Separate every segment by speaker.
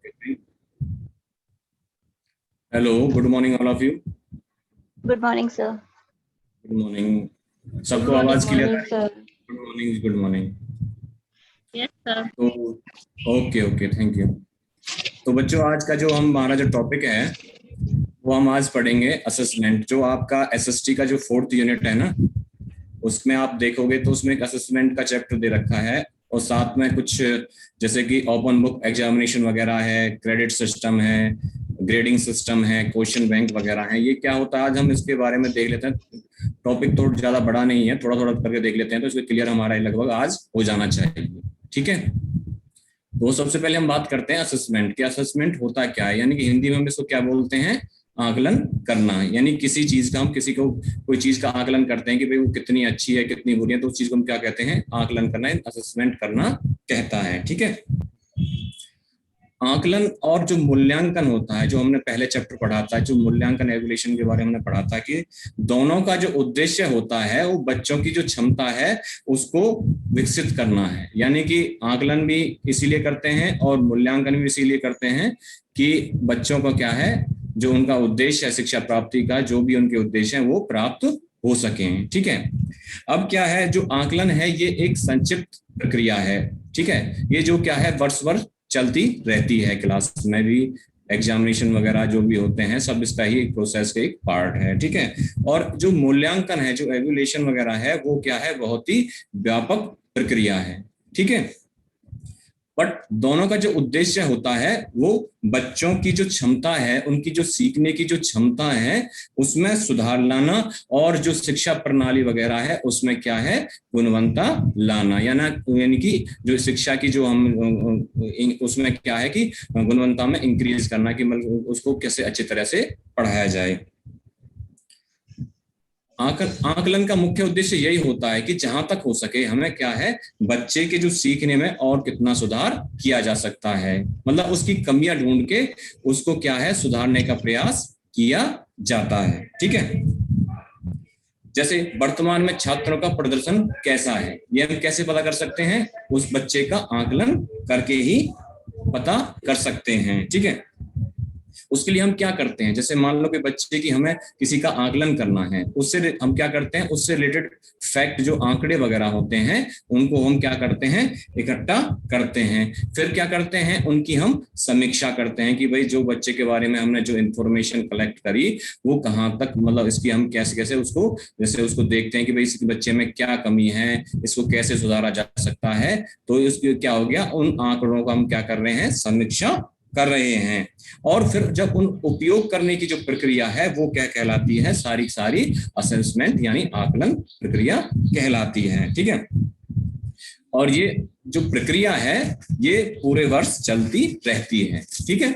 Speaker 1: Okay. Hello, good morning all of you.
Speaker 2: Good morning sir.
Speaker 1: Good morning. सबको
Speaker 2: morning,
Speaker 1: आवाज clear
Speaker 2: morning,
Speaker 1: है?
Speaker 2: sir.
Speaker 1: Good morning, good morning.
Speaker 2: Yes sir.
Speaker 1: तो okay okay, thank you. तो बच्चों, आज का जो हमारा जो टॉपिक है वो हम आज पढ़ेंगे असेसमेंट। जो आपका एसएसटी का जो 4th यूनिट है ना, उसमें आप देखोगे तो उसमें एक असेसमेंट का चैप्टर दे रखा है और साथ में कुछ जैसे कि ओपन बुक एग्जामिनेशन वगैरह है, क्रेडिट सिस्टम है, ग्रेडिंग सिस्टम है, क्वेश्चन बैंक वगैरह है। ये क्या होता है आज हम इसके बारे में देख लेते हैं। टॉपिक तो ज्यादा बड़ा नहीं है, थोड़ा थोड़ा करके देख लेते हैं तो इसमें क्लियर हमारा लगभग आज हो जाना चाहिए। ठीक है, तो सबसे पहले हम बात करते हैं असेसमेंट की। असेसमेंट होता क्या है, यानी कि हिंदी में हम इसको क्या बोलते हैं, आकलन करना। यानी किसी चीज का, हम किसी को कोई चीज का आकलन करते हैं कि भाई वो कितनी अच्छी है कितनी बुरी है, तो उस चीज को हम क्या कहते हैं, आकलन करना, असेसमेंट करना कहता है। ठीक है, आकलन और जो मूल्यांकन होता है, जो हमने पहले चैप्टर पढ़ा था, जो मूल्यांकन एवल्यूएशन के बारे में हमने पढ़ा था कि दोनों का जो उद्देश्य होता है वो बच्चों की जो क्षमता है उसको विकसित करना है। यानी कि आकलन भी इसीलिए करते हैं और मूल्यांकन भी इसीलिए करते हैं कि बच्चों को क्या है, जो उनका उद्देश्य है शिक्षा प्राप्ति का, जो भी उनके उद्देश्य है वो प्राप्त हो सके। ठीक है, अब क्या है, जो आकलन है ये एक संक्षिप्त प्रक्रिया है। ठीक है, ये जो क्या है वर्ष वर्ष चलती रहती है, क्लास में भी एग्जामिनेशन वगैरह जो भी होते हैं सब इसका ही प्रोसेस का एक पार्ट है। ठीक है, और जो मूल्यांकन है, जो एवल्यूएशन वगैरह है, वो क्या है, बहुत ही व्यापक प्रक्रिया है। ठीक है, बट दोनों का जो उद्देश्य होता है वो बच्चों की जो क्षमता है, उनकी जो सीखने की जो क्षमता है उसमें सुधार लाना और जो शिक्षा प्रणाली वगैरह है उसमें क्या है, गुणवत्ता लाना। यानी कि जो शिक्षा की जो हम उसमें क्या है कि गुणवत्ता में इंक्रीज करना, कि मतलब उसको कैसे अच्छी तरह से पढ़ाया जाए। आकलन का मुख्य उद्देश्य यही होता है कि जहां तक हो सके हमें क्या है, बच्चे के जो सीखने में और कितना सुधार किया जा सकता है, मतलब उसकी कमियां ढूंढ के उसको क्या है सुधारने का प्रयास किया जाता है। ठीक है, जैसे वर्तमान में छात्रों का प्रदर्शन कैसा है, ये हम कैसे पता कर सकते हैं, उस बच्चे का आकलन करके ही पता कर सकते हैं। ठीक है, उसके लिए हम क्या करते हैं, जैसे मान लो कि बच्चे की हमें किसी का आकलन करना है, उससे हम क्या करते हैं, उससे रिलेटेड फैक्ट जो आंकड़े वगैरह होते हैं उनको हम क्या करते हैं, इकट्ठा करते हैं। फिर क्या करते हैं, उनकी हम समीक्षा करते हैं कि भाई जो बच्चे के बारे में हमने जो इन्फॉर्मेशन कलेक्ट करी वो कहाँ तक, मतलब इसकी हम कैसे कैसे उसको, जैसे उसको देखते हैं कि भाई इस बच्चे में क्या कमी है, इसको कैसे सुधारा जा सकता है। तो इसके क्या हो गया, उन आंकड़ों का हम क्या कर रहे हैं, समीक्षा कर रहे हैं। और फिर जब उन उपयोग करने की जो प्रक्रिया है वो क्या कहलाती है, सारी सारी असेसमेंट यानी आकलन प्रक्रिया कहलाती है। ठीक है, और ये जो प्रक्रिया है ये पूरे वर्ष चलती रहती है। ठीक है,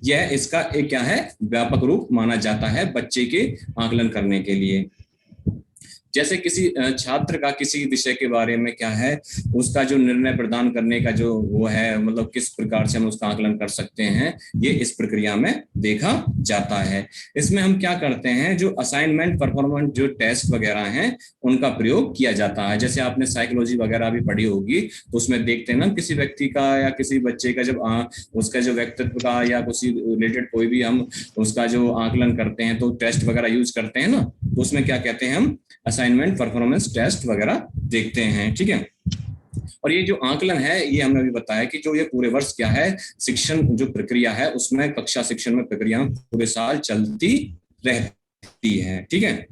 Speaker 1: यह इसका एक क्या है, व्यापक रूप माना जाता है बच्चे के आकलन करने के लिए। जैसे किसी छात्र का किसी विषय के बारे में क्या है, उसका जो निर्णय प्रदान करने का जो वो है, मतलब किस प्रकार से हम उसका आकलन कर सकते हैं, ये इस प्रक्रिया में देखा जाता है। इसमें हम क्या करते हैं, जो असाइनमेंट परफॉर्मेंस जो टेस्ट वगैरह हैं उनका प्रयोग किया जाता है। जैसे आपने साइकोलॉजी वगैरह भी पढ़ी होगी तो उसमें देखते हैं ना, किसी व्यक्ति का या किसी बच्चे का जब उसका जो व्यक्तित्व का या किसी रिलेटेड कोई भी हम उसका जो आकलन करते हैं तो टेस्ट वगैरह यूज करते हैं ना, तो उसमें क्या कहते हैं, हम असाइनमेंट परफॉर्मेंस टेस्ट वगैरह देखते हैं। ठीक है, और ये जो आकलन है ये हमने अभी बताया कि जो ये पूरे वर्ष क्या है, शिक्षण जो प्रक्रिया है उसमें कक्षा शिक्षण में प्रक्रिया पूरे साल चलती रहती है। ठीक है,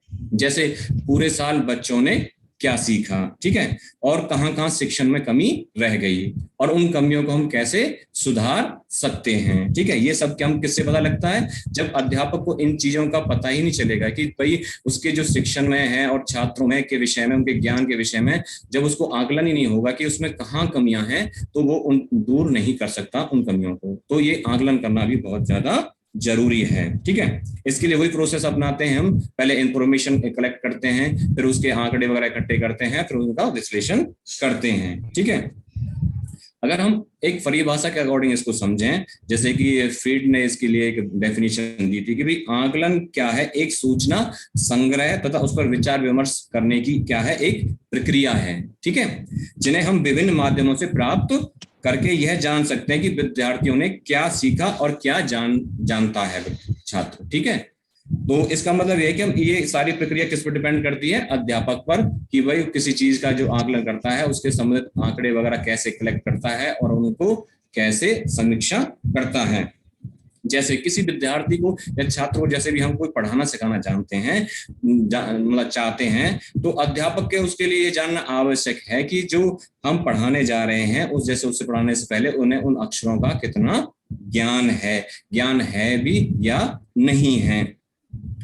Speaker 1: जैसे पूरे साल बच्चों ने क्या सीखा, ठीक है, और कहां कहां शिक्षण में कमी रह गई और उन कमियों को हम कैसे सुधार सकते हैं। ठीक है, ये सब क्या हम किससे पता लगता है, जब अध्यापक को इन चीजों का पता ही नहीं चलेगा कि भाई उसके जो शिक्षण में है और छात्रों में के विषय में, उनके ज्ञान के विषय में जब उसको आकलन ही नहीं होगा कि उसमें कहाँ कमियां हैं, तो वो उन दूर नहीं कर सकता उन कमियों को। तो ये आकलन करना भी बहुत ज्यादा जरूरी है। ठीक है, इसके लिए वही प्रोसेस अपनाते हैं, हम पहले इंफॉर्मेशन कलेक्ट करते हैं, फिर उसके आंकड़े वगैरह इकट्ठे करते हैं, फिर उनका विश्लेषण करते हैं। ठीक है, अगर हम एक परिभाषा के अकॉर्डिंग इसको समझें, जैसे कि फीड ने इसके लिए एक डेफिनेशन दी थी कि भाई आकलन क्या है, एक सूचना संग्रह तथा उस पर विचार विमर्श करने की क्या है, एक प्रक्रिया है। ठीक है, जिन्हें हम विभिन्न माध्यमों से प्राप्त करके यह जान सकते हैं कि विद्यार्थियों ने क्या सीखा और क्या जानता है छात्र। ठीक है, तो इसका मतलब ये है कि हम ये सारी प्रक्रिया किस पर डिपेंड करती है, अध्यापक पर, कि भाई किसी चीज का जो आकलन करता है उसके संबंधित आंकड़े वगैरह कैसे कलेक्ट करता है और उनको कैसे समीक्षा करता है। जैसे किसी विद्यार्थी को या छात्र को जैसे भी हम कोई पढ़ाना सिखाना जानते हैं, मतलब चाहते हैं, तो अध्यापक के उसके लिए ये जानना आवश्यक है कि जो हम पढ़ाने जा रहे हैं उस जैसे उससे पढ़ाने से पहले उन्हें उन अक्षरों का कितना ज्ञान है भी या नहीं है,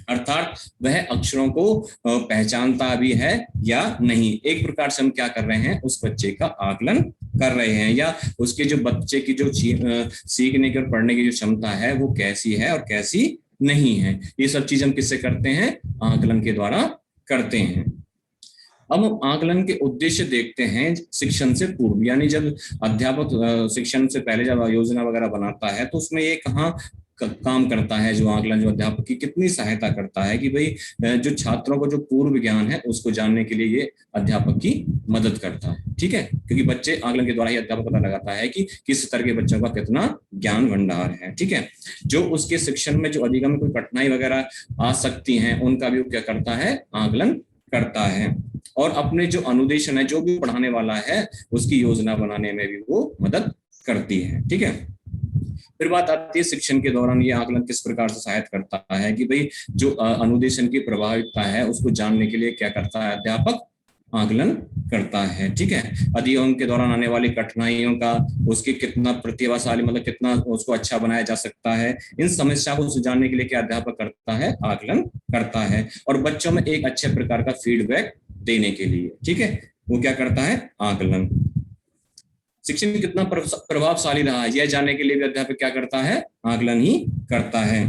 Speaker 1: अर्थात वह अक्षरों को पहचानता भी है या नहीं। एक प्रकार से हम क्या कर रहे हैं, उस बच्चे का आकलन कर रहे हैं, या उसके जो बच्चे की जो सीखने की और पढ़ने की जो क्षमता है वो कैसी है और कैसी नहीं है। ये सब चीज हम किससे करते हैं, आकलन के द्वारा करते हैं। अब हम आकलन के उद्देश्य देखते हैं शिक्षण से पूर्व, यानी जब अध्यापक शिक्षण से पहले जब योजना वगैरह बनाता है तो उसमें ये कहाँ काम करता है, जो आकलन जो अध्यापक की कितनी सहायता करता है कि भाई जो छात्रों को जो पूर्व ज्ञान है उसको जानने के लिए ये अध्यापक की मदद करता है। ठीक है, क्योंकि बच्चे आकलन के द्वारा ही अध्यापक पता लगाता है कि किस तरह के बच्चों का कितना ज्ञान भंडार है। ठीक है, जो उसके शिक्षण में जो अधिगम में कोई कठिनाई वगैरह आ सकती है उनका भी क्या करता है, आकलन करता है, और अपने जो अनुदेशन है जो भी पढ़ाने वाला है उसकी योजना बनाने में भी वो मदद करती है। ठीक है, फिर बात आती है शिक्षण के दौरान ये आकलन किस प्रकार से सहायता करता है कि भाई जो अनुदेशन की प्रभाविता है उसको जानने के लिए क्या करता है, अध्यापक आकलन करता है। ठीक है, अधिगम के दौरान आने वाली कठिनाइयों का उसकी कितना प्रतिभाशाली, मतलब कितना उसको अच्छा बनाया जा सकता है, इन समस्या को सुलझाने के लिए क्या अध्यापक करता है, आकलन करता है, और बच्चों में एक अच्छे प्रकार का फीडबैक देने के लिए, ठीक है, वो क्या करता है, आकलन। शिक्षण कितना प्रभावशाली रहा है यह जानने के लिए भी अध्यापक क्या करता है, आकलन ही करता है।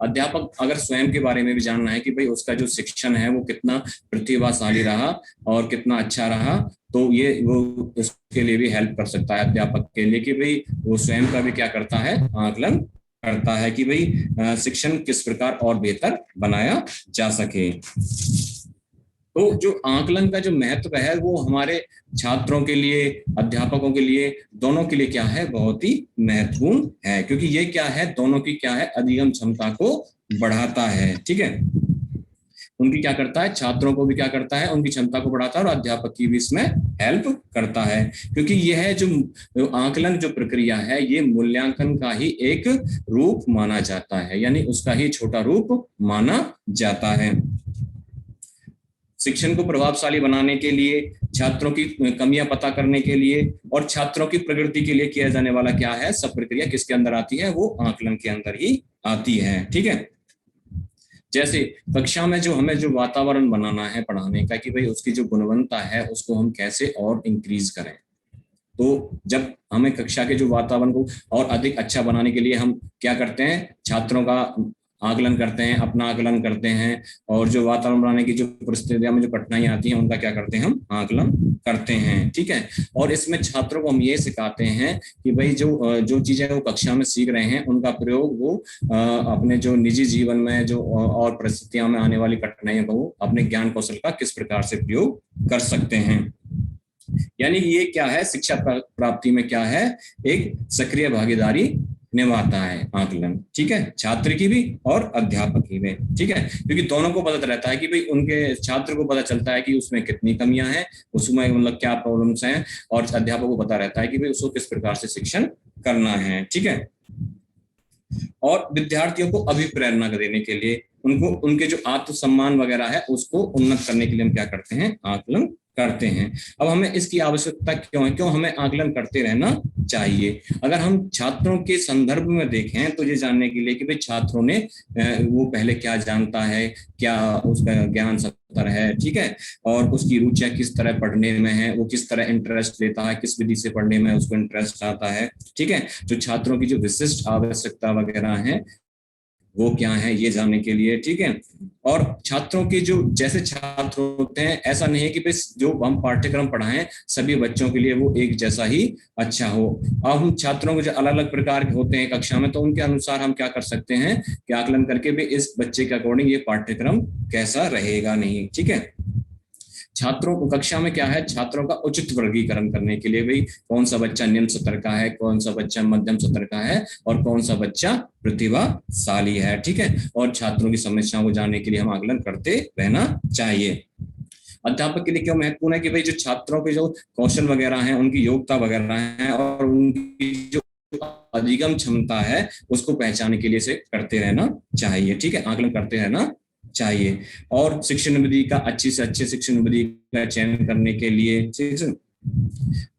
Speaker 1: अध्यापक अगर स्वयं के बारे में भी जानना है कि भाई उसका जो शिक्षण है वो कितना प्रतिभाशाली रहा और कितना अच्छा रहा, तो ये वो उसके लिए भी हेल्प कर सकता है अध्यापक के लिए कि भाई वो स्वयं का भी क्या करता है, आकलन करता है कि भाई शिक्षण किस प्रकार और बेहतर बनाया जा सके। तो जो आकलन का जो महत्व है वो हमारे छात्रों के लिए, अध्यापकों के लिए, दोनों के लिए क्या है, बहुत ही महत्वपूर्ण है, क्योंकि ये क्या है, दोनों की क्या है, अधिगम क्षमता को बढ़ाता है। ठीक है, उनकी क्या करता है, छात्रों को भी क्या करता है, उनकी क्षमता को बढ़ाता है, और अध्यापक की भी इसमें हेल्प करता है, क्योंकि यह जो आकलन जो प्रक्रिया है ये मूल्यांकन का ही एक रूप माना जाता है, यानी उसका ही छोटा रूप माना जाता है। शिक्षण को प्रभावशाली बनाने के लिए, छात्रों की कमियां पता करने के लिए और छात्रों की प्रगति के लिए किया जाने वाला क्या है, सब प्रक्रिया किसके अंदर आती है, वो आकलन के अंदर ही आती है। ठीक है, जैसे कक्षा में जो हमें जो वातावरण बनाना है पढ़ाने का कि भाई उसकी जो गुणवत्ता है उसको हम कैसे और इंक्रीज करें, तो जब हमें कक्षा के जो वातावरण को और अधिक अच्छा बनाने के लिए हम क्या करते हैं, छात्रों का आकलन करते हैं, अपना आकलन करते हैं, और जो वातावरण बनाने की जो परिस्थितियों में जो कठिनाइयां आती हैं उनका क्या करते हैं, हम आकलन करते हैं। ठीक है, और इसमें छात्रों को हम ये सिखाते हैं कि भाई जो चीजें वो कक्षा में सीख रहे हैं उनका प्रयोग वो अपने जो निजी जीवन में जो और परिस्थितियों में आने वाली कठिनाइयों को वो अपने ज्ञान कौशल का किस प्रकार से प्रयोग कर सकते हैं। यानी ये क्या है, शिक्षा प्राप्ति में क्या है, एक सक्रिय भागीदारी निभाता है आकलन। ठीक है, छात्र की भी और अध्यापक की भी। ठीक है, क्योंकि दोनों को पता रहता है कि भाई उनके छात्र को पता चलता है कि उसमें कितनी कमियां हैं, उसमें मतलब क्या प्रॉब्लम्स हैं, और अध्यापक को पता रहता है कि भाई उसको किस प्रकार से शिक्षण करना है। ठीक है, और विद्यार्थियों को अभिप्रेरणा देने के लिए, उनको उनके जो आत्मसम्मान वगैरह है उसको उन्नत करने के लिए हम क्या करते हैं, आकलन करते हैं। अब हमें इसकी आवश्यकता क्यों है, क्यों हमें आकलन करते रहना चाहिए? अगर हम छात्रों के संदर्भ में देखें तो ये जानने के लिए कि भाई छात्रों ने वो पहले क्या जानता है, क्या उसका ज्ञान स्तर है, ठीक है, और उसकी रुचियां किस तरह पढ़ने में है, वो किस तरह इंटरेस्ट लेता है, किस विधि से पढ़ने में उसको इंटरेस्ट आता है। ठीक है, जो छात्रों की जो विशिष्ट आवश्यकता वगैरह है वो क्या है, ये जानने के लिए। ठीक है, और छात्रों के जो जैसे छात्र होते हैं, ऐसा नहीं है कि बस जो हम पाठ्यक्रम पढ़ाएं सभी बच्चों के लिए वो एक जैसा ही अच्छा हो। अब हम छात्रों को जो अलग अलग प्रकार के होते हैं कक्षा में, तो उनके अनुसार हम क्या कर सकते हैं कि आकलन करके भी इस बच्चे के अकॉर्डिंग ये पाठ्यक्रम कैसा रहेगा नहीं। ठीक है, छात्रों को कक्षा में क्या है, छात्रों का उचित वर्गीकरण करने के लिए, भाई कौन सा बच्चा निम्न स्तर का है, कौन सा बच्चा मध्यम स्तर का है और कौन सा बच्चा प्रतिभाशाली है, ठीक है। और छात्रों की समस्याओं को जानने के लिए हम आकलन करते रहना चाहिए। अध्यापक के लिए क्यों महत्वपूर्ण है कि भाई जो छात्रों के जो कौशल वगैरह हैं, उनकी योग्यता वगैरह हैं और उनकी जो अधिगम क्षमता है उसको पहचानने के लिए से करते रहना चाहिए, ठीक है, आकलन करते रहना चाहिए। और शिक्षण विधि का अच्छी से अच्छे शिक्षण विधि का चयन करने के लिए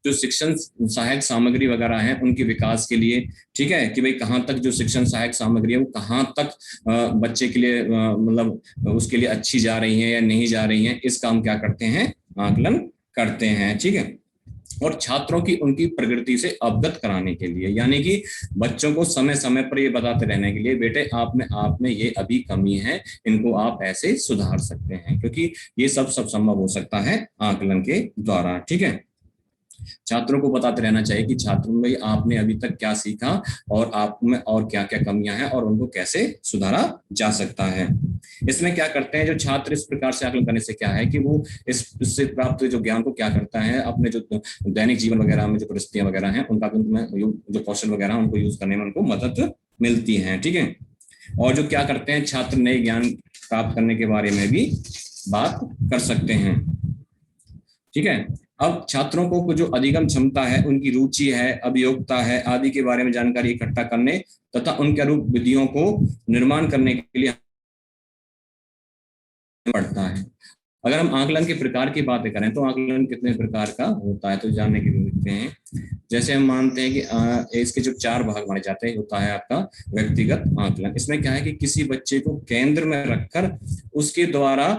Speaker 1: जो शिक्षण सहायक सामग्री वगैरह है उनके विकास के लिए, ठीक है, कि भाई कहाँ तक जो शिक्षण सहायक सामग्री है वो कहाँ तक बच्चे के लिए मतलब उसके लिए अच्छी जा रही है या नहीं जा रही है, इसका हम क्या करते हैं, आकलन करते हैं, ठीक है। और छात्रों की उनकी प्रगति से अवगत कराने के लिए, यानी कि बच्चों को समय समय पर ये बताते रहने के लिए, बेटे आप में ये अभी कमी है, इनको आप ऐसे सुधार सकते हैं, क्योंकि ये सब संभव हो सकता है आकलन के द्वारा, ठीक है। छात्रों को बताते रहना चाहिए कि छात्रों में आपने अभी तक क्या सीखा और आप में और क्या क्या कमियां हैं और उनको कैसे सुधारा जा सकता है। इसमें क्या करते हैं जो छात्र इस प्रकार से आकलन करने से क्या है कि वो इससे प्राप्त जो ज्ञान को क्या करता है, अपने जो दैनिक जीवन वगैरह में जो परिस्थितियां वगैरह हैं उनका जो कौशल वगैरह उनको यूज करने में उनको मदद मिलती है, ठीक है। और जो क्या करते हैं छात्र नए ज्ञान प्राप्त करने के बारे में भी बात कर सकते हैं, ठीक है। अब छात्रों को जो अधिगम क्षमता है, उनकी रुचि है, अभियोग्यता है आदि के बारे में जानकारी इकट्ठा करने तथा उनके अनुरूप विधियों को निर्माण करने के लिए पड़ता है। अगर हम आकलन के प्रकार की बात करें तो आकलन कितने प्रकार का होता है तो जानने के लिए देखते हैं। जैसे हम मानते हैं कि इसके जो 4 भाग माने जाते हैं, होता है आपका व्यक्तिगत आकलन। इसमें क्या है कि किसी बच्चे को केंद्र में रखकर उसके द्वारा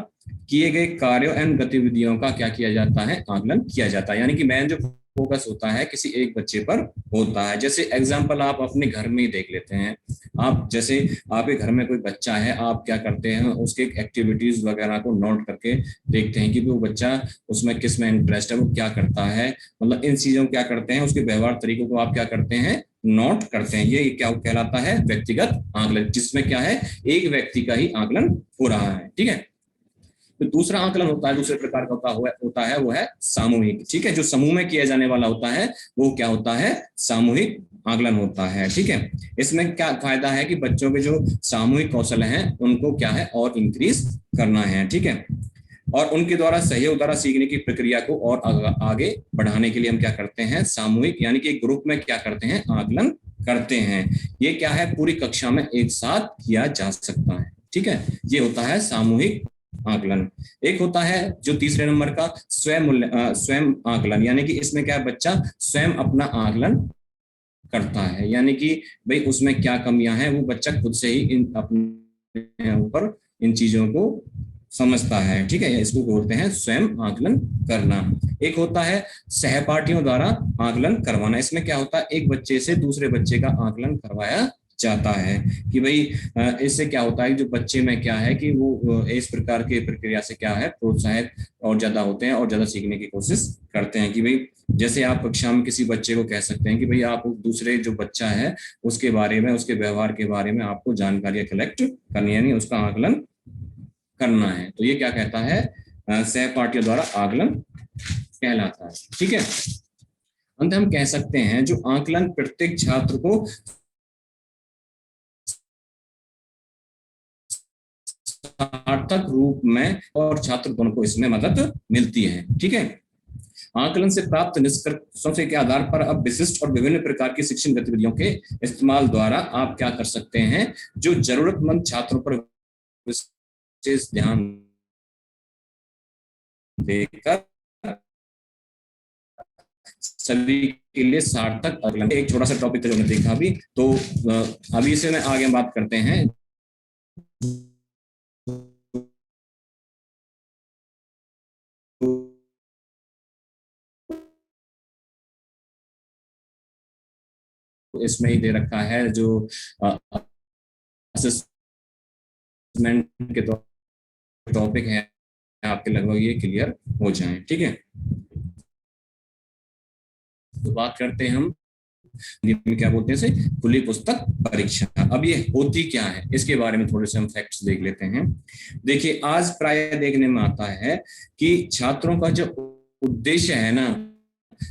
Speaker 1: किए गए कार्यों एवं गतिविधियों का क्या किया जाता है, आकलन किया जाता है। यानी कि मेन जो फोकस होता है किसी एक बच्चे पर होता है। जैसे एग्जांपल आप अपने घर में ही देख लेते हैं, आप जैसे आपके घर में कोई बच्चा है, आप क्या करते हैं उसके एक्टिविटीज वगैरह को नोट करके देखते हैं कि वो बच्चा उसमें किस में इंटरेस्ट है, वो क्या करता है, मतलब इन चीजों को क्या करते हैं, उसके व्यवहार तरीकों को आप क्या करते हैं, नोट करते हैं। ये क्या कहलाता है, व्यक्तिगत आकलन, जिसमें क्या है एक व्यक्ति का ही आकलन हो रहा है, ठीक है। तो दूसरा आकलन होता है, दूसरे प्रकार का होता है वो है सामूहिक, ठीक है। जो समूह में किया जाने वाला होता है वो क्या होता है, सामूहिक आकलन होता है, ठीक है। इसमें क्या फायदा है कि बच्चों के जो सामूहिक कौशल हैं उनको क्या है और इंक्रीज करना है, ठीक है। और उनके द्वारा सहयोग द्वारा सीखने की प्रक्रिया को और आगे बढ़ाने के लिए हम क्या करते हैं, सामूहिक यानी कि ग्रुप में क्या करते हैं, आकलन करते हैं। ये क्या है, पूरी कक्षा में एक साथ किया जा सकता है, ठीक है। ये होता है सामूहिक आकलन। एक होता है जो तीसरे नंबर का स्वयं आकलन, यानी कि इसमें क्या है, बच्चा स्वयं अपना आकलन करता है, यानी कि भाई उसमें क्या कमियां हैं वो बच्चा खुद से ही इन अपने ऊपर इन चीजों को समझता है, ठीक है। इसको बोलते हैं स्वयं आकलन करना। एक होता है सहपाठियों द्वारा आकलन करवाना। इसमें क्या होता है, एक बच्चे से दूसरे बच्चे का आकलन करवाया जाता है कि भाई इससे क्या होता है, जो बच्चे में क्या है कि वो इस प्रकार की प्रक्रिया से क्या है प्रोत्साहित और ज्यादा होते हैं और ज्यादा सीखने की कोशिश करते हैं। कि भाई जैसे आप कक्षा में किसी बच्चे को कह सकते हैं कि भाई आप दूसरे जो बच्चा है उसके बारे में, उसके व्यवहार के बारे में आपको जानकारी कलेक्ट करनी, यानी उसका आकलन करना है। तो ये क्या कहता है, सहपाठियों द्वारा आकलन कहलाता है, ठीक है। अंत हम कह सकते हैं जो आकलन प्रत्येक छात्र को सार्थक रूप में और छात्र दोनों को इसमें मदद मिलती है, ठीक है। आकलन से प्राप्त निष्कर्षों के आधार पर अब विशिष्ट और विभिन्न प्रकार की शिक्षण गतिविधियों के इस्तेमाल द्वारा आप क्या कर सकते हैं, जो जरूरतमंद छात्रों पर विशेष ध्यान देकर सभी के लिए सार्थक आकलन। एक छोटा सा टॉपिक था जो हमने देखा अभी, तो अभी इसे में आगे बात करते हैं। इसमें ही दे रखा है जो असेसमेंट के टॉपिक है, आपके लगभग ये क्लियर हो जाएं, ठीक है। तो बात करते हैं हम हिंदी में क्या बोलते हैं इसे, खुली पुस्तक परीक्षा। अब ये होती क्या है इसके बारे में थोड़े से हम फैक्ट्स देख लेते हैं। देखिए, आज प्राय देखने में आता है कि छात्रों का जो उद्देश्य है ना,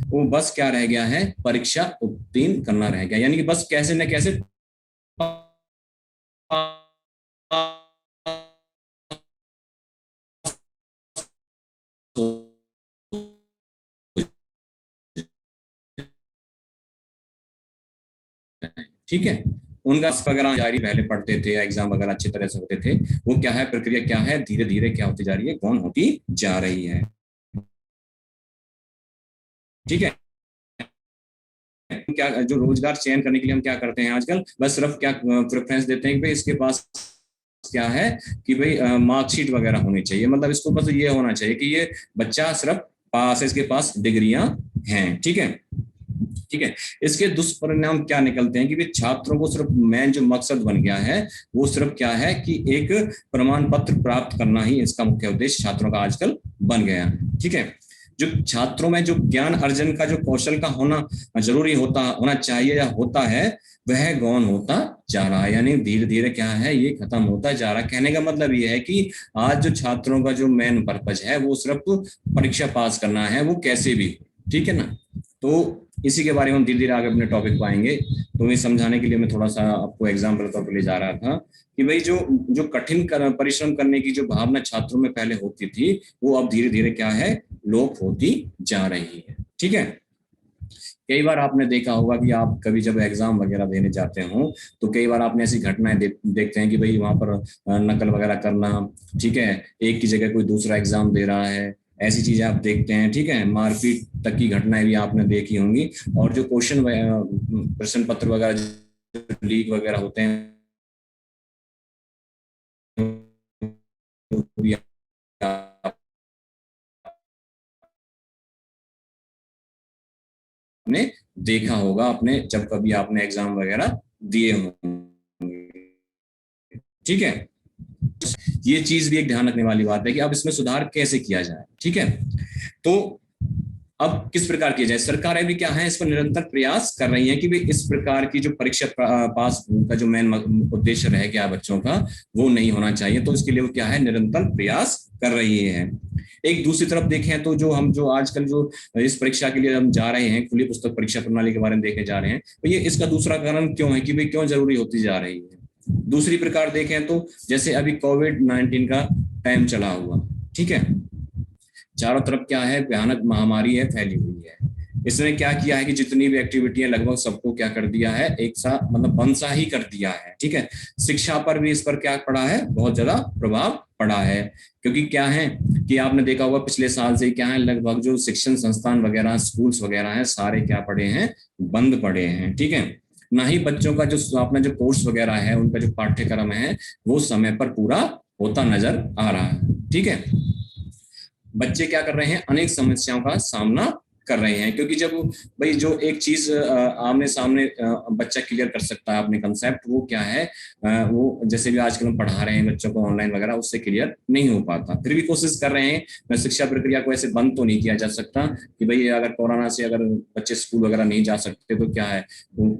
Speaker 1: वो बस क्या रह गया है, परीक्षा उत्तीर्ण करना रह गया, यानी कि बस कैसे न कैसे ठीक है। उनका वगैरह जारी, पहले पढ़ते थे, एग्जाम वगैरह अच्छी तरह से होते थे, वो क्या है, प्रक्रिया क्या है, धीरे धीरे क्या होती जा रही है, कौन होती जा रही है। ठीक है। क्या जो रोजगार चयन करने के लिए हम क्या करते हैं आजकल, बस सिर्फ क्या प्रेफरेंस देते हैं कि भाई इसके पास क्या है, कि भाई मार्कशीट वगैरह होनी चाहिए, मतलब इसको बस ये होना चाहिए कि ये बच्चा सिर्फ पास है, इसके पास डिग्रियां हैं। ठीक है। ठीक है। इसके दुष्परिणाम क्या निकलते हैं कि भी छात्रों को सिर्फ मेन जो मकसद बन गया है, वो सिर्फ क्या है कि एक प्रमाण पत्र प्राप्त करना ही इसका मुख्य उद्देश्य छात्रों का आजकल बन गया है। ठीक है। जो छात्रों में जो ज्ञान अर्जन का जो कौशल का होना जरूरी होना चाहिए या होता है, वह गौण होता जा रहा है, यानी धीरे धीरे क्या है, ये खत्म होता जा रहा है। कहने का मतलब ये है कि आज जो छात्रों का जो मेन पर्पज है, वो सिर्फ परीक्षा पास करना है, वो कैसे भी। ठीक है ना। तो इसी के बारे में हम धीरे धीरे आगे अपने टॉपिक को आएंगे। तो ये समझाने के लिए मैं थोड़ा सा आपको एग्जाम्पल तौर पर ले जा रहा था कि भाई जो जो कठिन परिश्रम करने की जो भावना छात्रों में पहले होती थी, वो अब धीरे धीरे क्या है, लोप होती जा रही है। ठीक है। कई बार आपने देखा होगा कि आप कभी जब एग्जाम वगैरह देने जाते हो, तो कई बार आपने ऐसी घटनाएं देखते हैं कि भाई वहां पर नकल वगैरह करना, ठीक है, एक की जगह कोई दूसरा एग्जाम दे रहा है, ऐसी चीजें आप देखते हैं। ठीक है। मारपीट तक की घटनाएं भी आपने देखी होंगी। और जो क्वेश्चन प्रश्न पत्र वगैरह लीक वगैरह होते हैं, भी आपने देखा होगा, अपने जब कभी आपने एग्जाम वगैरह दिए होंगे। ठीक है। ये चीज भी एक ध्यान रखने वाली बात है कि अब इसमें सुधार कैसे किया जाए। ठीक है। तो अब किस प्रकार किया जाए, सरकारें भी क्या है, इस पर निरंतर प्रयास कर रही हैं कि भाई इस प्रकार की जो परीक्षा पास का जो मेन उद्देश्य रह गया बच्चों का, वो नहीं होना चाहिए। तो इसके लिए वो क्या है, निरंतर प्रयास कर रही है। एक दूसरी तरफ देखें तो जो आजकल जो इस परीक्षा के लिए हम जा रहे हैं, खुली पुस्तक परीक्षा प्रणाली के बारे में देखे जा रहे हैं, तो ये इसका दूसरा कारण क्यों है कि भाई क्यों जरूरी होती जा रही है। दूसरी प्रकार देखें तो जैसे अभी कोविड-19 का टाइम चला हुआ, ठीक है, चारों तरफ क्या है, भयानक महामारी है, फैली हुई है। इसने क्या किया है कि जितनी भी एक्टिविटी है लगभग सबको क्या कर दिया है, एक साथ मतलब बंद सा ही कर दिया है। ठीक है। शिक्षा पर भी इस पर क्या पड़ा है, बहुत ज्यादा प्रभाव पड़ा है। क्योंकि क्या है कि आपने देखा होगा पिछले साल से क्या है, लगभग जो शिक्षण संस्थान वगैरह, स्कूल्स वगैरह हैं, सारे क्या पड़े हैं, बंद पड़े हैं। ठीक है। ना ही बच्चों का जो अपना जो कोर्स वगैरह है, उनका जो पाठ्यक्रम है, वो समय पर पूरा होता नजर आ रहा है। ठीक है। बच्चे क्या कर रहे हैं, अनेक समस्याओं का सामना कर रहे हैं। क्योंकि जब भाई जो एक चीज आमने सामने बच्चा क्लियर कर सकता है अपने कंसेप्ट, वो क्या है, वो जैसे भी आजकल हम पढ़ा रहे हैं बच्चों को ऑनलाइन वगैरह, उससे क्लियर नहीं हो पाता। फिर भी कोशिश कर रहे हैं, शिक्षा प्रक्रिया को ऐसे बंद तो नहीं किया जा सकता कि भाई अगर कोरोना से अगर बच्चे स्कूल वगैरह नहीं जा सकते तो क्या है,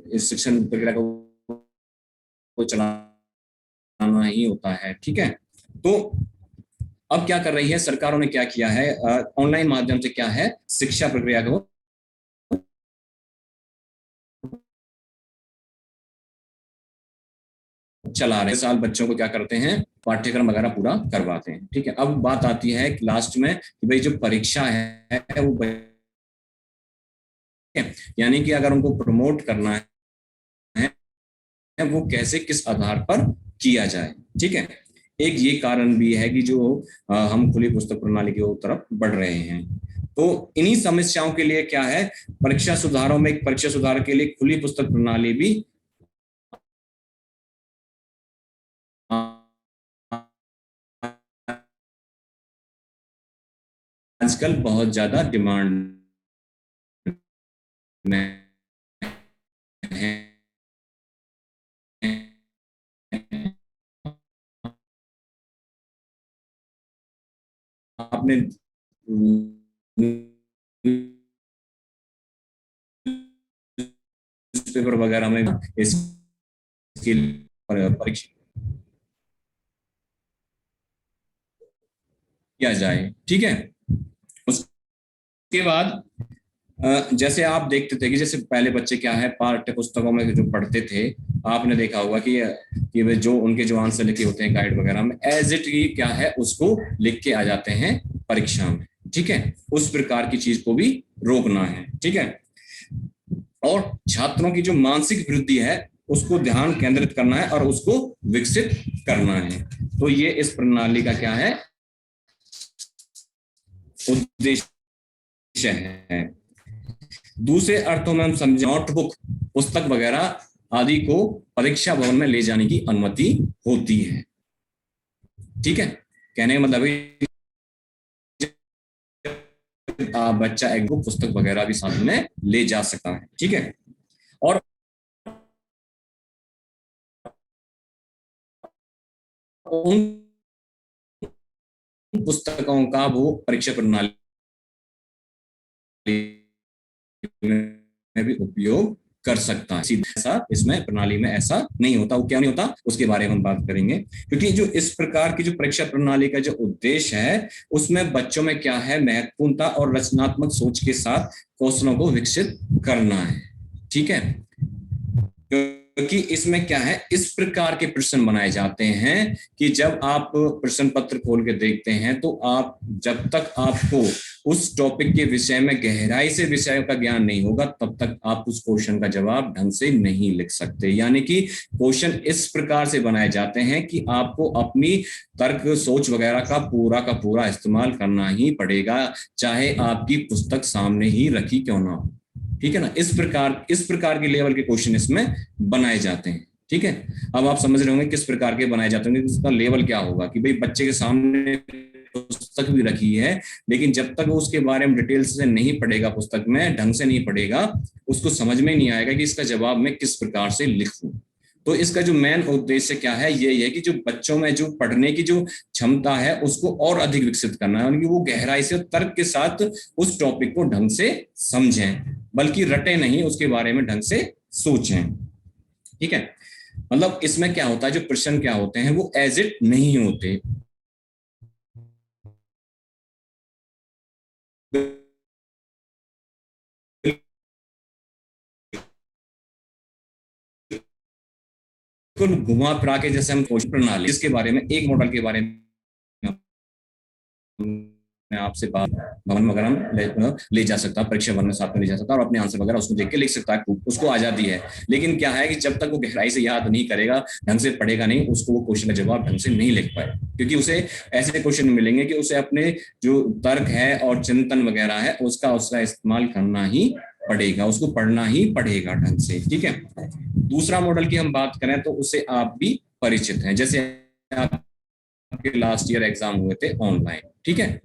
Speaker 1: इस शिक्षण प्रक्रिया को चलाना ही होता है। ठीक है। तो अब क्या कर रही है सरकारों ने, क्या किया है, ऑनलाइन माध्यम से क्या है, शिक्षा प्रक्रिया को चला रहे साल बच्चों को क्या करते हैं, पाठ्यक्रम वगैरह पूरा करवाते हैं। ठीक है। अब बात आती है लास्ट में कि भाई जो परीक्षा है वो, यानी कि अगर उनको प्रमोट करना है, वो कैसे किस आधार पर किया जाए। ठीक है। एक ये कारण भी है कि जो हम खुली पुस्तक प्रणाली की तरफ बढ़ रहे हैं। तो इन्हीं समस्याओं के लिए क्या है, परीक्षा सुधारों में एक परीक्षा सुधार के लिए खुली पुस्तक प्रणाली भी आजकल बहुत ज्यादा डिमांड में है। आपने पेपर वगैरह में इसकी परीक्षा किया जाए। ठीक है, उसके बाद जैसे आप देखते थे कि जैसे पहले बच्चे क्या है पाठ्य पुस्तकों में जो पढ़ते थे, आपने देखा होगा कि वे जो उनके जो आंसर लिखे होते हैं गाइड वगैरह में एज इट ही क्या है उसको लिख के आ जाते हैं परीक्षा में। ठीक है, उस प्रकार की चीज को भी रोकना है। ठीक है, और छात्रों की जो मानसिक वृद्धि है उसको ध्यान केंद्रित करना है और उसको विकसित करना है। तो ये इस प्रणाली का क्या है उद्देश्य है। दूसरे अर्थों में हम समझे नोटबुक, पुस्तक वगैरह आदि को परीक्षा भवन में ले जाने की अनुमति होती है। ठीक है, कहने का मतलब बच्चा एक बुक पुस्तक वगैरह भी साथ में ले जा सकता है। ठीक है, और उन पुस्तकों का वो परीक्षा प्रणाली में भी उपयोग कर सकता है। ऐसा इसमें प्रणाली में ऐसा नहीं होता। वो क्या नहीं होता उसके बारे में हम बात करेंगे, क्योंकि जो इस प्रकार की जो परीक्षा प्रणाली का जो उद्देश्य है उसमें बच्चों में क्या है महत्वपूर्णता और रचनात्मक सोच के साथ कौशलों को विकसित करना है। ठीक है, क्योंकि इसमें क्या है इस प्रकार के प्रश्न बनाए जाते हैं कि जब आप प्रश्न पत्र खोल के देखते हैं तो आप जब तक आपको उस टॉपिक के विषय में गहराई से विषय का ज्ञान नहीं होगा तब तक आप उस क्वेश्चन का जवाब ढंग से नहीं लिख सकते। यानी कि क्वेश्चन इस प्रकार से बनाए जाते हैं कि आपको अपनी तर्क सोच वगैरह का पूरा इस्तेमाल करना ही पड़ेगा, चाहे आपकी पुस्तक सामने ही रखी क्यों ना हो। ठीक है ना, इस प्रकार के लेवल के क्वेश्चन इसमें बनाए जाते हैं। ठीक है, अब आप समझ रहे होंगे किस प्रकार के बनाए जाते होंगे, इसका लेवल क्या होगा कि भाई बच्चे के सामने पुस्तक भी रखी है लेकिन जब तक वो उसके बारे में डिटेल से नहीं पढ़ेगा, पुस्तक में ढंग से नहीं पढ़ेगा, उसको समझ में नहीं आएगा कि इसका जवाब मैं किस प्रकार से लिखूं। तो इसका जो मेन उद्देश्य क्या है ये है कि जो बच्चों में जो पढ़ने की जो क्षमता है उसको और अधिक विकसित करना है, यानी कि वो गहराई से तर्क के साथ उस टॉपिक को ढंग से समझें, बल्कि रटे नहीं, उसके बारे में ढंग से सोचें। ठीक है, मतलब इसमें क्या होता है जो प्रश्न क्या होते हैं वो एज इट नहीं होते। घुमा फिरा के जैसे हम क्वेश्चन प्रणाली इसके बारे में एक मॉडल के बारे में मैं आपसे बात भवन वगैरह ले जा सकता, परीक्षा भवन में साथ में ले जा सकता और अपने आंसर वगैरह उसको देख के लिख सकता है, उसको आजादी है। लेकिन क्या है कि जब तक वो गहराई से याद नहीं करेगा, ढंग से पढ़ेगा नहीं, उसको वो क्वेश्चन का जवाब ढंग से नहीं लिख पाए, क्योंकि उसे ऐसे क्वेश्चन मिलेंगे कि उसे अपने जो तर्क है और चिंतन वगैरह है उसका इस्तेमाल करना ही पड़ेगा, उसको पढ़ना ही पड़ेगा ढंग से। ठीक है, दूसरा मॉडल की हम बात करें तो उससे आप भी परिचित हैं, जैसे आपके लास्ट ईयर एग्जाम हुए थे ऑनलाइन। ठीक है,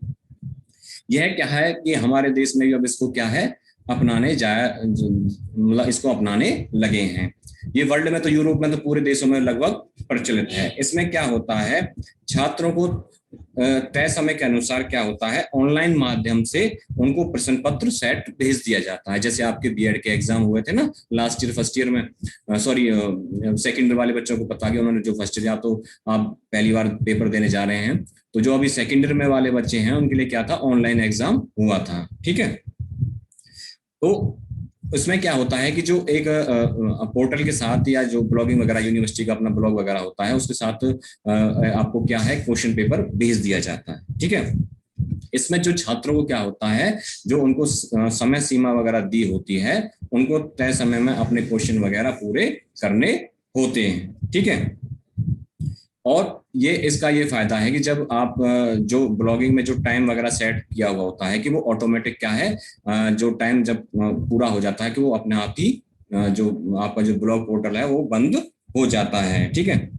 Speaker 1: यह क्या है कि हमारे देश में अब इसको क्या है अपनाने मतलब इसको अपनाने लगे हैं। ये वर्ल्ड में तो यूरोप में तो पूरे देशों में लगभग प्रचलित है। इसमें क्या होता है छात्रों को तय समय के अनुसार क्या होता है ऑनलाइन माध्यम से उनको प्रश्न पत्र सेट भेज दिया जाता है। जैसे आपके बीएड के एग्जाम हुए थे ना लास्ट ईयर, फर्स्ट ईयर में सेकंड ईयर वाले बच्चों को पता कि उन्होंने जो फर्स्ट ईयर, या तो आप पहली बार पेपर देने जा रहे हैं, तो जो अभी सेकंड ईयर में वाले बच्चे हैं उनके लिए क्या था ऑनलाइन एग्जाम हुआ था। ठीक है, तो इसमें क्या होता है कि जो एक पोर्टल के साथ या जो ब्लॉगिंग वगैरह यूनिवर्सिटी का अपना ब्लॉग वगैरह होता है उसके साथ आपको क्या है क्वेश्चन पेपर भेज दिया जाता है। ठीक है, इसमें जो छात्रों को क्या होता है जो उनको समय सीमा वगैरह दी होती है उनको तय समय में अपने क्वेश्चन वगैरह पूरे करने होते हैं। ठीक है, और ये इसका ये फायदा है कि जब आप जो ब्लॉगिंग में जो टाइम वगैरह सेट किया हुआ होता है कि वो ऑटोमेटिक क्या है जो टाइम जब पूरा हो जाता है कि वो अपने आप ही जो आपका जो ब्लॉग पोर्टल है वो बंद हो जाता है। ठीक है,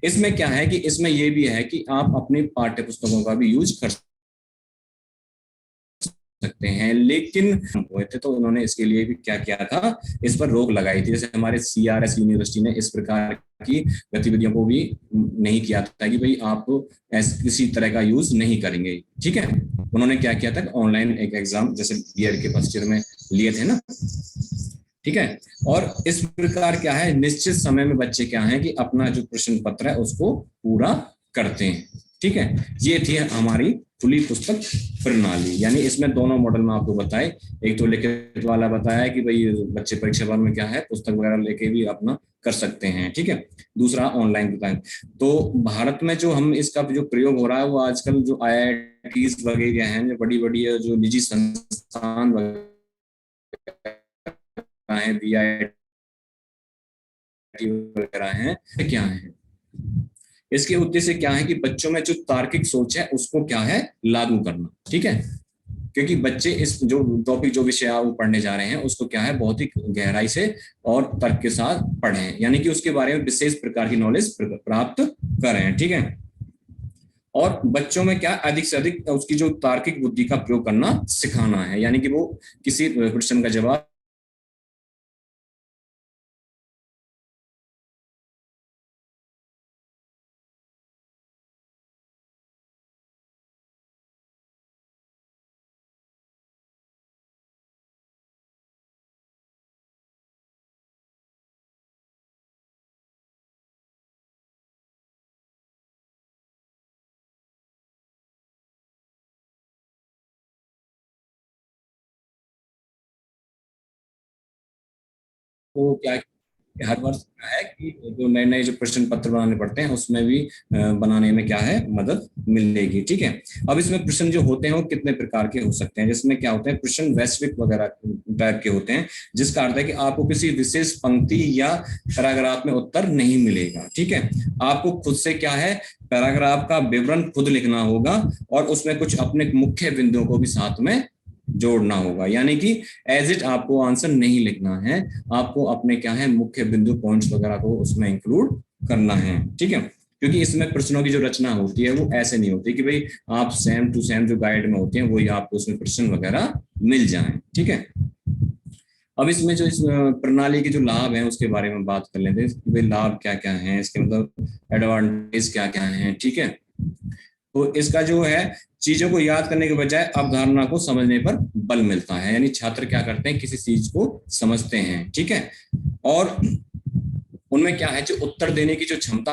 Speaker 1: इसमें क्या है कि इसमें ये भी है कि आप अपनी पाठ्य पुस्तकों का भी यूज कर सकते हैं, लेकिन हुए थे तो उन्होंने इसके लिए भी क्या किया था इस पर रोक लगाई थी। जैसे हमारे सीआरएस यूनिवर्सिटी ने इस प्रकार की गतिविधियों को भी नहीं किया था कि भाई आप किसी तरह का यूज नहीं करेंगे। ठीक है, उन्होंने क्या किया था ऑनलाइन एक एग्जाम जैसे बीएड के फर्स्ट ईयर में लिए थे ना, ठीक है। और इस प्रकार क्या है, निश्चित समय में बच्चे क्या है कि अपना जो प्रश्न पत्र है उसको पूरा करते हैं। ठीक है, ये थी हमारी खुली पुस्तक प्रणाली। यानी इसमें दोनों मॉडल में आपको बताए, एक तो लिखित वाला बताया कि भाई बच्चे परीक्षा भर में क्या है पुस्तक वगैरह लेके भी अपना कर सकते हैं। ठीक है, दूसरा ऑनलाइन बताएं। तो भारत में जो हम इसका जो प्रयोग हो रहा है वो आजकल जो IITs वगैरह हैं, जो बड़ी बड़ी जो निजी संस्थान वगैरह हैं, BIT वगैरह हैं, क्या है इसके उद्देश्य क्या है कि बच्चों में जो तार्किक सोच है उसको क्या है लागू करना। ठीक है, क्योंकि बच्चे इस जो टॉपिक जो विषय वो पढ़ने जा रहे हैं उसको क्या है बहुत ही गहराई से और तर्क के साथ पढ़ें, यानी कि उसके बारे में विशेष प्रकार की नॉलेज प्राप्त करें। ठीक है, और बच्चों में क्या अधिक से अधिक उसकी जो तार्किक बुद्धि का प्रयोग करना सिखाना है, यानी कि वो किसी क्वेश्चन का जवाब को क्या हर वर्ष क्या है कि जो नए नए जो प्रश्न पत्र बनाने पड़ते हैं उसमें भी बनाने में क्या है मदद मिलेगी। ठीक है, अब इसमें प्रश्न जो होते हैं वो कितने प्रकार के हो सकते हैं, जिसमें क्या होते हैं प्रश्न वैश्विक वगैरह टाइप के होते हैं, जिसका अर्थ है कि आपको किसी विशेष पंक्ति या पैराग्राफ में उत्तर नहीं मिलेगा। ठीक है, आपको खुद से क्या है पैराग्राफ का विवरण खुद लिखना होगा और उसमें कुछ अपने मुख्य बिंदुओं को भी साथ में जोड़ना होगा, यानी कि एज इट आपको आंसर नहीं लिखना है, आपको अपने क्या है मुख्य बिंदु पॉइंट्स वगैरह को उसमें इंक्लूड करना है। ठीक है, क्योंकि इसमें प्रश्नों की जो रचना होती है वो ऐसे नहीं होती कि भाई आप सेम टू सेम जो गाइड में होते हैं वही आपको उसमें प्रश्न वगैरह मिल जाए। ठीक है, अब इसमें जो इस प्रणाली के जो लाभ हैं उसके बारे में बात कर लेते हैं, भाई लाभ क्या क्या हैं इसके, मतलब एडवांटेज क्या क्या हैं। ठीक है, तो इसका जो है चीजों को याद करने के बजाय अवधारणा को समझने पर बल मिलता है, यानी छात्र क्या करते हैं किसी चीज को समझते हैं। ठीक है, और उनमें क्या है जो उत्तर देने की जो क्षमता